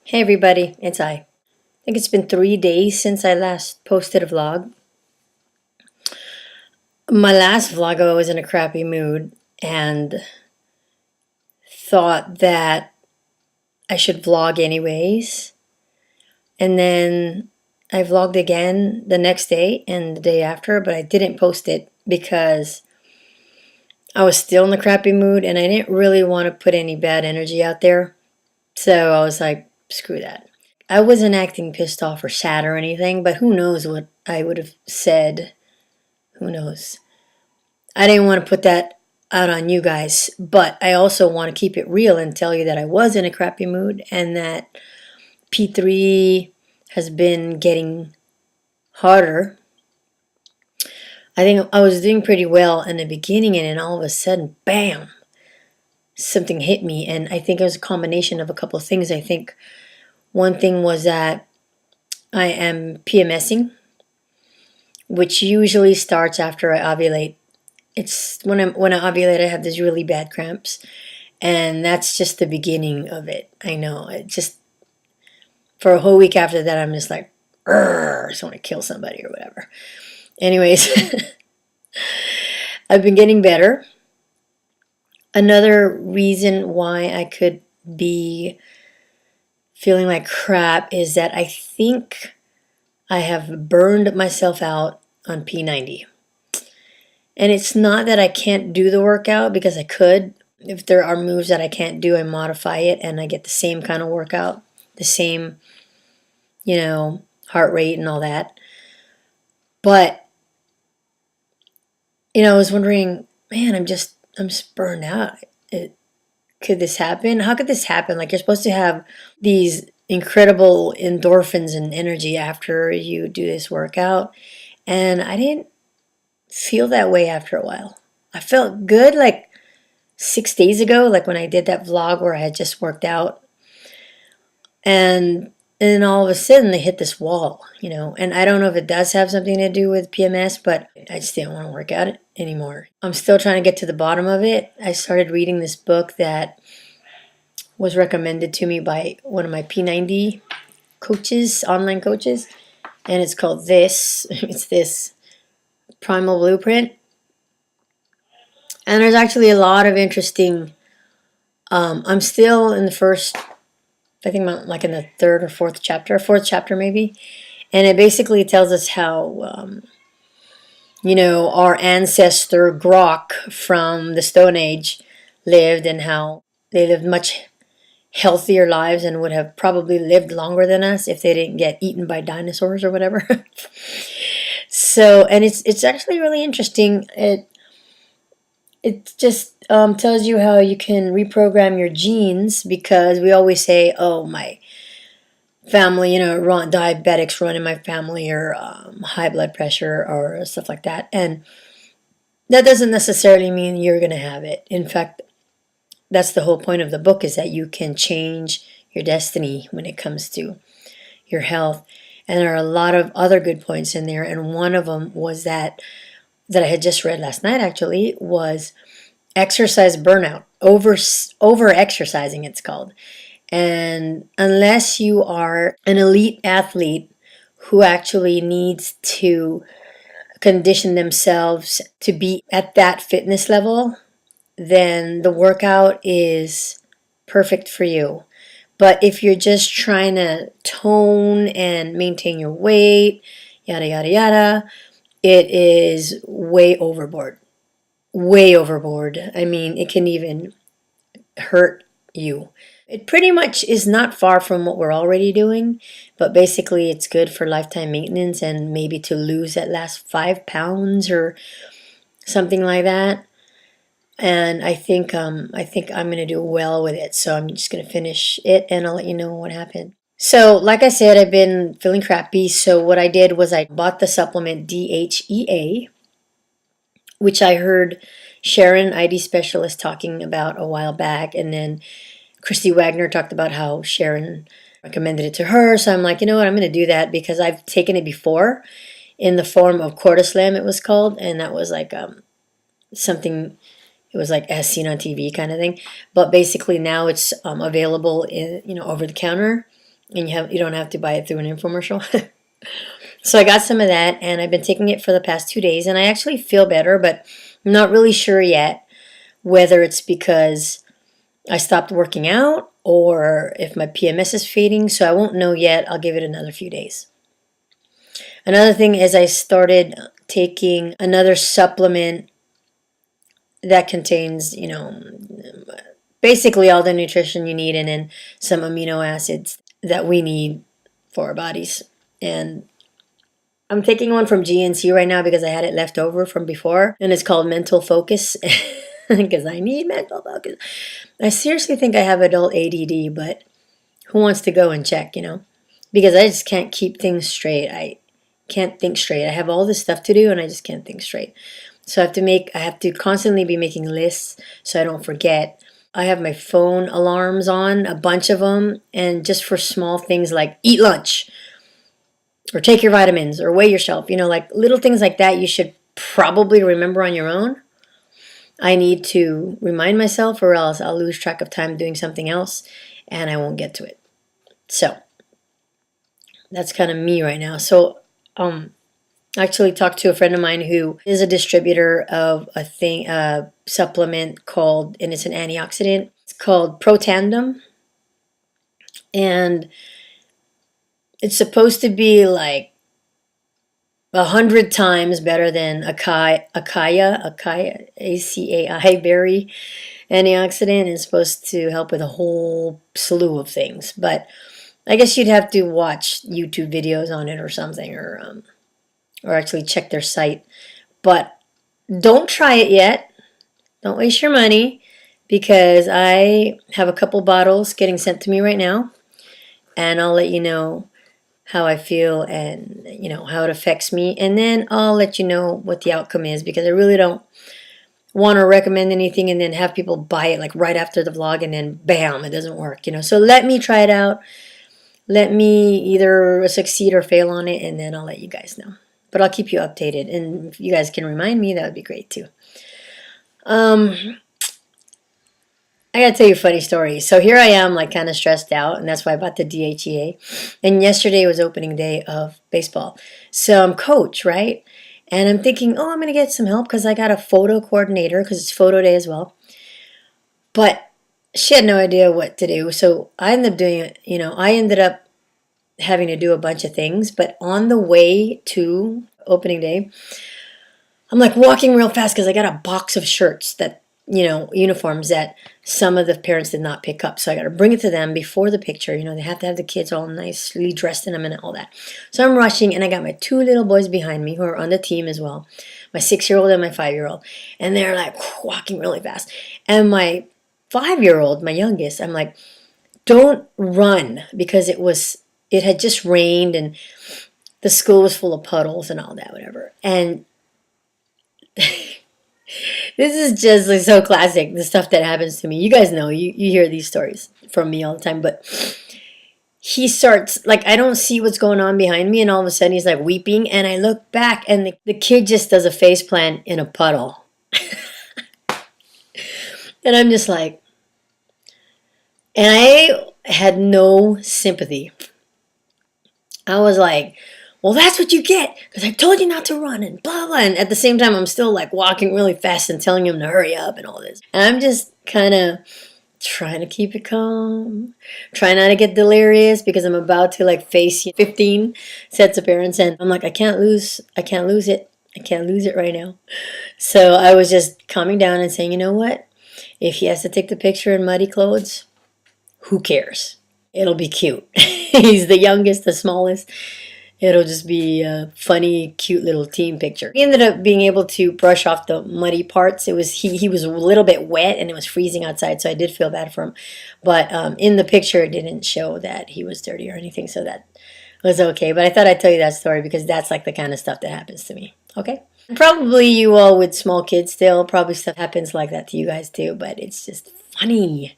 Hey everybody, it's I. Think it's been 3 days since I last posted a vlog. My last vlog, I was in a crappy mood and thought that I should vlog anyways. And then I vlogged again the next day and the day after, but I didn't post it because I was still in the crappy mood and I didn't really want to put any bad energy out there. So I was like, screw that. I wasn't acting pissed off or sad or anything, but who knows what I would have said. Who knows? I didn't want to put that out on you guys, but I also want to keep it real and tell you that I was in a crappy mood and that P3 has been getting harder. I think I was doing pretty well in the beginning, and then all of a sudden, bam, something hit me. And I think it was a combination of a couple of things. I think one thing was that I am PMSing, which usually starts after I ovulate. It's when I ovulate, I have these really bad cramps, and that's just the beginning of it. I know. It just for a whole week after that, I'm just like, I just want to kill somebody or whatever. Anyways, I've been getting better. Another reason why I could be feeling like crap is that I think I have burned myself out on P90. And it's not that I can't do the workout, because I could. If there are moves that I can't do, I modify it and I get the same kind of workout, the same, heart rate and all that. But, I was wondering, man, I'm just burned out. Could this happen? How could this happen? Like, you're supposed to have these incredible endorphins and energy after you do this workout. And I didn't feel that way after a while. I felt good like 6 days ago, like when I did that vlog where I had just worked out. And then all of a sudden they hit this wall, and I don't know if it does have something to do with PMS, but I just didn't want to work out anymore. I'm still trying to get to the bottom of it. I started reading this book that was recommended to me by one of my P90 coaches, online coaches, and it's called it's this Primal Blueprint. And there's actually a lot of interesting, I'm still in the first, I think I'm like in the third or fourth chapter maybe. And it basically tells us how, our ancestor Grok from the Stone Age lived, and how they lived much healthier lives and would have probably lived longer than us if they didn't get eaten by dinosaurs or whatever. So, and it's actually really interesting. It just tells you how you can reprogram your genes, because we always say, oh, my family, diabetics run in my family, or high blood pressure or stuff like that. And that doesn't necessarily mean you're going to have it. In fact, that's the whole point of the book, is that you can change your destiny when it comes to your health. And there are a lot of other good points in there. And one of them was that I had just read last night, actually, was exercise burnout. Over exercising, it's called. And unless you are an elite athlete who actually needs to condition themselves to be at that fitness level, then the workout is perfect for you. But if you're just trying to tone and maintain your weight, yada, yada, yada, it is way overboard. Way overboard. I mean, it can even hurt you. It pretty much is not far from what we're already doing, but basically it's good for lifetime maintenance and maybe to lose that last 5 pounds or something like that. And I think I'm going to do well with it. So I'm just going to finish it and I'll let you know what happened. So, like I said, I've been feeling crappy. So what I did was I bought the supplement DHEA, which I heard Sharon, ID specialist, talking about a while back. And then Christy Wagner talked about how Sharon recommended it to her. So I'm like, you know what, I'm going to do that, because I've taken it before in the form of Cortislam, it was called. And that was like something, it was like as seen on TV kind of thing. But basically now it's available in, over the counter. and you don't have to buy it through an infomercial. So I got some of that, and I've been taking it for the past 2 days, and I actually feel better, but I'm not really sure yet whether it's because I stopped working out or if my PMS is fading. So I won't know yet. I'll give it another few days. Another thing is I started taking another supplement that contains, basically all the nutrition you need, and then some amino acids that we need for our bodies. And I'm taking one from GNC right now because I had it left over from before, and it's called Mental Focus because I need mental focus. I seriously think I have adult ADD, but who wants to go and check, Because I just can't keep things straight. I can't think straight. I have all this stuff to do, and I just can't think straight. So I have to constantly be making lists so I don't forget. I have my phone alarms on, a bunch of them, and just for small things like eat lunch or take your vitamins or weigh yourself, like little things like that you should probably remember on your own. I need to remind myself, or else I'll lose track of time doing something else and I won't get to it. So that's kind of me right now. So I actually talked to a friend of mine who is a distributor of a supplement called, and it's an antioxidant. It's called Protandem, and it's supposed to be like 100 times better than Acai berry antioxidant. Is supposed to help with a whole slew of things, but I guess you'd have to watch YouTube videos on it or something, or actually check their site. But don't try it yet. Don't waste your money, because I have a couple bottles getting sent to me right now, and I'll let you know how I feel and how it affects me, and then I'll let you know what the outcome is, because I really don't want to recommend anything and then have people buy it like right after the vlog and then bam, it doesn't work. So let me try it out. Let me either succeed or fail on it, and then I'll let you guys know. But I'll keep you updated, and if you guys can remind me, that would be great too. I gotta tell you a funny story. So here I am, like kind of stressed out, and that's why I bought the DHEA. And yesterday was opening day of baseball. So I'm coach, right? And I'm thinking, oh, I'm gonna get some help because I got a photo coordinator because it's photo day as well. But she had no idea what to do. So I ended up doing it, I ended up having to do a bunch of things. But on the way to opening day, I'm like walking real fast because I got a box of shirts that, uniforms that some of the parents did not pick up. So I got to bring it to them before the picture. They have to have the kids all nicely dressed in them and all that. So I'm rushing, and I got my 2 little boys behind me who are on the team as well, my 6-year-old and my 5-year-old. And they're like walking really fast. And my 5-year-old, my youngest, I'm like, don't run, because it had just rained and the school was full of puddles and all that, whatever. And this is just like so classic, the stuff that happens to me. You guys know, you hear these stories from me all the time, but he starts, like, I don't see what's going on behind me, and all of a sudden he's like weeping, and I look back, and the kid just does a face plant in a puddle. And I'm just like, and I had no sympathy. I was like, well, that's what you get, because I told you not to run, and blah, blah. And at the same time, I'm still like walking really fast and telling him to hurry up and all this. And I'm just kind of trying to keep it calm, try not to get delirious, because I'm about to like face 15 sets of parents. And I'm like, I can't lose it. I can't lose it right now. So I was just calming down and saying, you know what? If he has to take the picture in muddy clothes, who cares? It'll be cute. He's the youngest, the smallest. It'll just be a funny, cute little team picture. He ended up being able to brush off the muddy parts. It was he was a little bit wet, and it was freezing outside, so I did feel bad for him. But in the picture, it didn't show that he was dirty or anything, so that was okay. But I thought I'd tell you that story because that's like the kind of stuff that happens to me. Okay? Probably you all with small kids still, probably stuff happens like that to you guys too, but it's just funny.